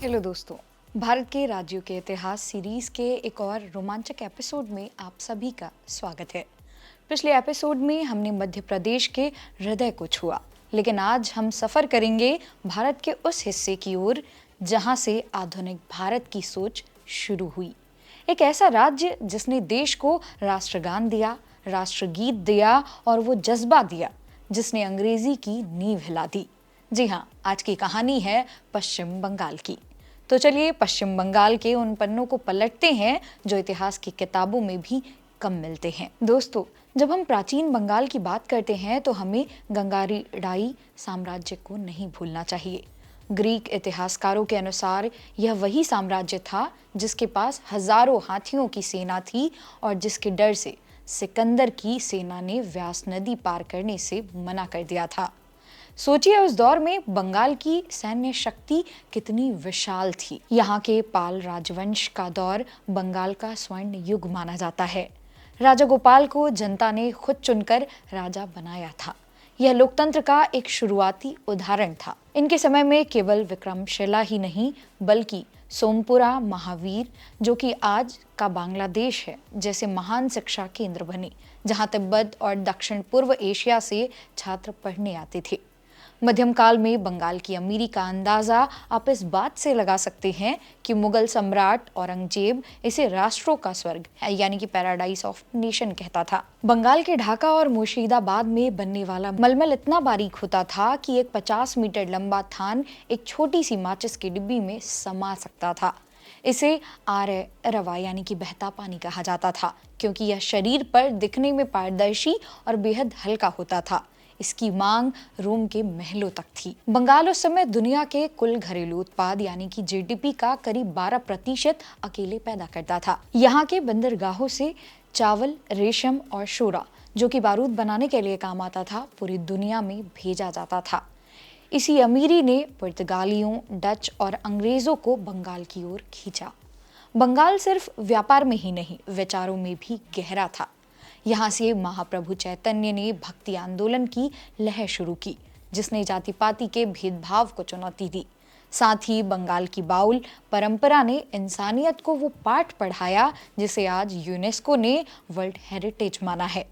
Hello दोस्तों। भारत के राज्यों के इतिहास सीरीज के एक और रोमांचक एपिसोड में आप सभी का स्वागत है। पिछले एपिसोड में हमने मध्य प्रदेश के हृदय को छुआ, लेकिन आज हम सफर करेंगे भारत के उस हिस्से की ओर जहां से आधुनिक भारत की सोच शुरू हुई। एक ऐसा राज्य जिसने देश को राष्ट्रगान दिया, राष्ट्रगीत दिया और वो जज्बा दिया जिसने अंग्रेजी की नींव हिला दी। जी हाँ, आज की कहानी है पश्चिम बंगाल की। तो चलिए पश्चिम बंगाल के उन पन्नों को पलटते हैं जो इतिहास की किताबों में भी कम मिलते हैं। दोस्तों, जब हम प्राचीन बंगाल की बात करते हैं तो हमें गंगारीडाई साम्राज्य को नहीं भूलना चाहिए। ग्रीक इतिहासकारों के अनुसार यह वही साम्राज्य था जिसके पास हजारों हाथियों की सेना थी और जिसके डर से सिकंदर की सेना ने व्यास नदी पार करने से मना कर दिया था। सोचिए उस दौर में बंगाल की सैन्य शक्ति कितनी विशाल थी। यहाँ के पाल राजवंश का दौर बंगाल का स्वर्ण युग माना जाता है। राजा गोपाल को जनता ने खुद चुनकर राजा बनाया था। यह लोकतंत्र का एक शुरुआती उदाहरण था। इनके समय में केवल विक्रमशिला ही नहीं बल्कि सोमपुरा महावीर, जो कि आज का बांग्लादेश है, जैसे महान शिक्षा केंद्र बने, जहां तिब्बत और दक्षिण पूर्व एशिया से छात्र पढ़ने आते थे। मध्यम काल में बंगाल की अमीरी का अंदाजा आप इस बात से लगा सकते हैं कि मुगल सम्राट औरंगजेब इसे राष्ट्रों का स्वर्ग यानी कि पैराडाइज ऑफ नेशन कहता था। बंगाल के ढाका और मुर्शिदाबाद में बनने वाला मलमल इतना बारीक होता था कि एक 50 मीटर लंबा थान एक छोटी सी माचिस की डिब्बी में समा सकता था। इसे आर्य रवा यानी कि बहता पानी कहा जाता था, क्योंकि यह शरीर पर दिखने में पारदर्शी और बेहद हल्का होता था। इसकी मांग रोम के महलों तक थी। बंगाल उस समय दुनिया के कुल घरेलू उत्पाद यानी कि जीडीपी का करीब 12% अकेले पैदा करता था। यहाँ के बंदरगाहों से चावल, रेशम और शोरा, जो कि बारूद बनाने के लिए काम आता था, पूरी दुनिया में भेजा जाता था। इसी अमीरी ने पुर्तगालियों, डच और अंग्रेजों को बंगाल की ओर खींचा। बंगाल सिर्फ व्यापार में ही नहीं, विचारों में भी गहरा था। यहाँ से महाप्रभु चैतन्य ने भक्ति आंदोलन की लहर शुरू की, जिसने जाति पाति के भेदभाव को चुनौती दी। साथ ही बंगाल की बाउल परंपरा ने इंसानियत को वो पाठ पढ़ाया जिसे आज यूनेस्को ने वर्ल्ड हेरिटेज माना है।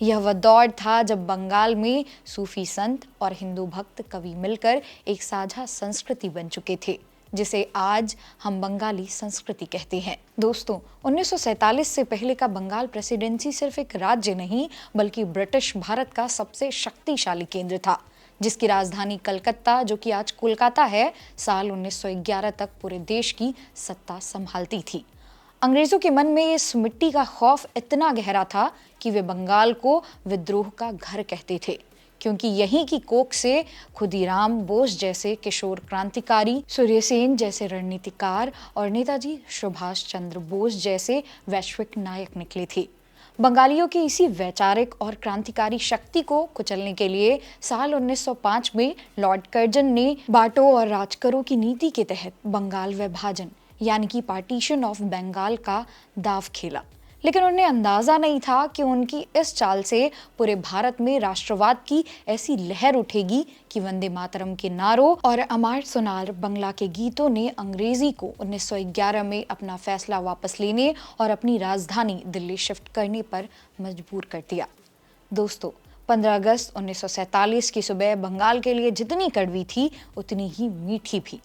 यह वह दौर था जब बंगाल में सूफी संत और हिंदू भक्त कवि मिलकर एक साझा संस्कृति बन चुके थे, जिसे आज हम बंगाली संस्कृति कहते हैं। दोस्तों, 1947 से पहले का बंगाल प्रेसिडेंसी सिर्फ एक राज्य नहीं बल्कि ब्रिटिश भारत का सबसे शक्तिशाली केंद्र था, जिसकी राजधानी कलकत्ता, जो कि आज कोलकाता है, साल 1911 तक पूरे देश की सत्ता संभालती थी। अंग्रेजों के मन में इस मिट्टी का खौफ इतना गहरा था कि वे बंगाल को विद्रोह का घर कहते थे, क्योंकि यहीं की कोख से खुदीराम बोस जैसे किशोर क्रांतिकारी, सूर्यसेन जैसे रणनीतिकार और नेताजी सुभाष चंद्र बोस जैसे वैश्विक नायक निकले थे। बंगालियों की इसी वैचारिक और क्रांतिकारी शक्ति को कुचलने के लिए साल 1905 में लॉर्ड कर्जन ने बांटो और राज करो की नीति के तहत बंगाल विभाजन यानी कि पार्टीशन ऑफ बंगाल का दांव खेला। लेकिन उन्हें अंदाजा नहीं था कि उनकी इस चाल से पूरे भारत में राष्ट्रवाद की ऐसी लहर उठेगी कि वंदे मातरम के नारों और अमार सोनार बंगला के गीतों ने अंग्रेजी को 1911 में अपना फैसला वापस लेने और अपनी राजधानी दिल्ली शिफ्ट करने पर मजबूर कर दिया। दोस्तों, 15 अगस्त 1947 की सुबह बंगाल के लिए जितनी कड़वी थी उतनी ही मीठी भी।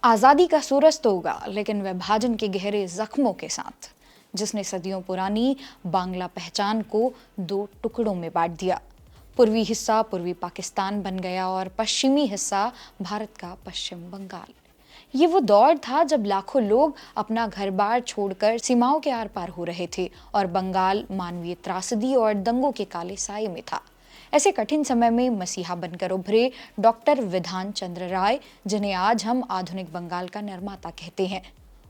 आजादी का सूरज तो उगा, लेकिन विभाजन के गहरे जख्मों के साथ, जिसने सदियों पुरानी बांग्ला पहचान को 2 टुकड़ों में बांट दिया। पूर्वी हिस्सा पूर्वी पाकिस्तान बन गया और पश्चिमी हिस्सा भारत का पश्चिम बंगाल। ये वो दौर था जब लाखों लोग अपना घर बार छोड़कर सीमाओं के आर पार हो रहे थे और बंगाल मानवीय त्रासदी और दंगों के काले साये में था। ऐसे कठिन समय में मसीहा बनकर उभरे डॉक्टर विधान चंद्र राय, जिन्हें आज हम आधुनिक बंगाल का निर्माता कहते हैं।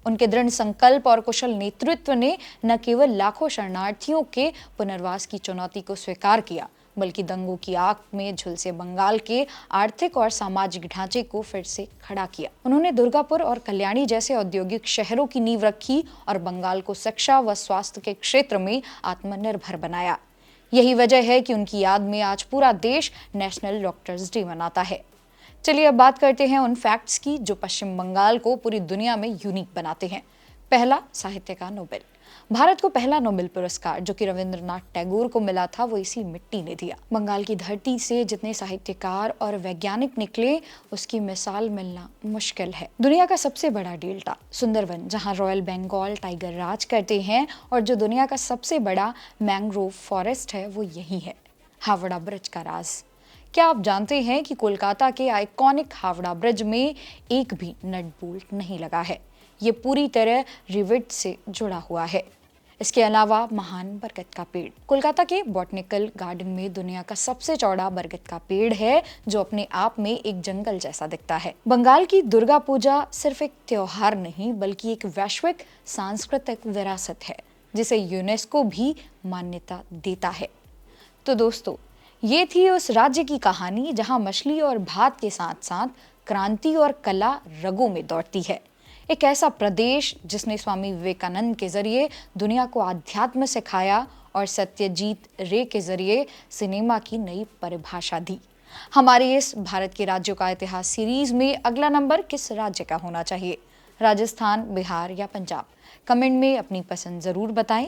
उनके दृढ़ संकल्प और कुशल नेतृत्व ने न केवल लाखों शरणार्थियों के पुनर्वास की चुनौती को स्वीकार किया, बल्कि दंगों की आग में झुलसे बंगाल के आर्थिक और सामाजिक ढांचे को फिर से खड़ा किया। उन्होंने दुर्गापुर और कल्याणी जैसे औद्योगिक शहरों की नींव रखी और बंगाल को शिक्षा व स्वास्थ्य के क्षेत्र में आत्मनिर्भर बनाया। यही वजह है कि उनकी याद में आज पूरा देश नेशनल डॉक्टर्स डे मनाता है। चलिए अब बात करते हैं उन फैक्ट्स की जो पश्चिम बंगाल को पूरी दुनिया में यूनिक बनाते हैं। पहला, साहित्य का नोबेल। भारत को पहला नोबेल पुरस्कार जो कि रविंद्रनाथ टैगोर को मिला था वो इसी मिट्टी ने दिया। बंगाल की धरती से जितने साहित्यकार और वैज्ञानिक निकले उसकी मिसाल मिलना मुश्किल है। दुनिया का सबसे बड़ा डेल्टा सुंदरवन, जहां रॉयल बंगाल टाइगर राज करते हैं, और जो दुनिया का सबसे बड़ा मैंग्रोव फॉरेस्ट है वो यही है। हावड़ा ब्रिज का राज। क्या आप जानते हैं कि कोलकाता के आइकॉनिक हावड़ा ब्रिज में एक भी नट बोल्ट नहीं लगा है। ये पूरी तरह रिवेट से जुड़ा हुआ है। इसके अलावा महान बरगद का पेड़। कोलकाता के बॉटनिकल गार्डन में दुनिया का सबसे चौड़ा बरगद का पेड़ है जो अपने आप में एक जंगल जैसा दिखता है। बंगाल की दुर्गा पूजा सिर्फ एक त्योहार नहीं बल्कि एक वैश्विक सांस्कृतिक विरासत है जिसे यूनेस्को भी मान्यता देता है। तो दोस्तों, ये थी उस राज्य की कहानी जहां मछली और भात के साथ साथ क्रांति और कला रगों में दौड़ती है। एक ऐसा प्रदेश जिसने स्वामी विवेकानंद के जरिए दुनिया को अध्यात्म सिखाया और सत्यजीत रे के जरिए सिनेमा की नई परिभाषा दी। हमारे इस भारत के राज्यों का इतिहास सीरीज में अगला नंबर किस राज्य का होना चाहिए? राजस्थान, बिहार या पंजाब? कमेंट में अपनी पसंद जरूर बताएं।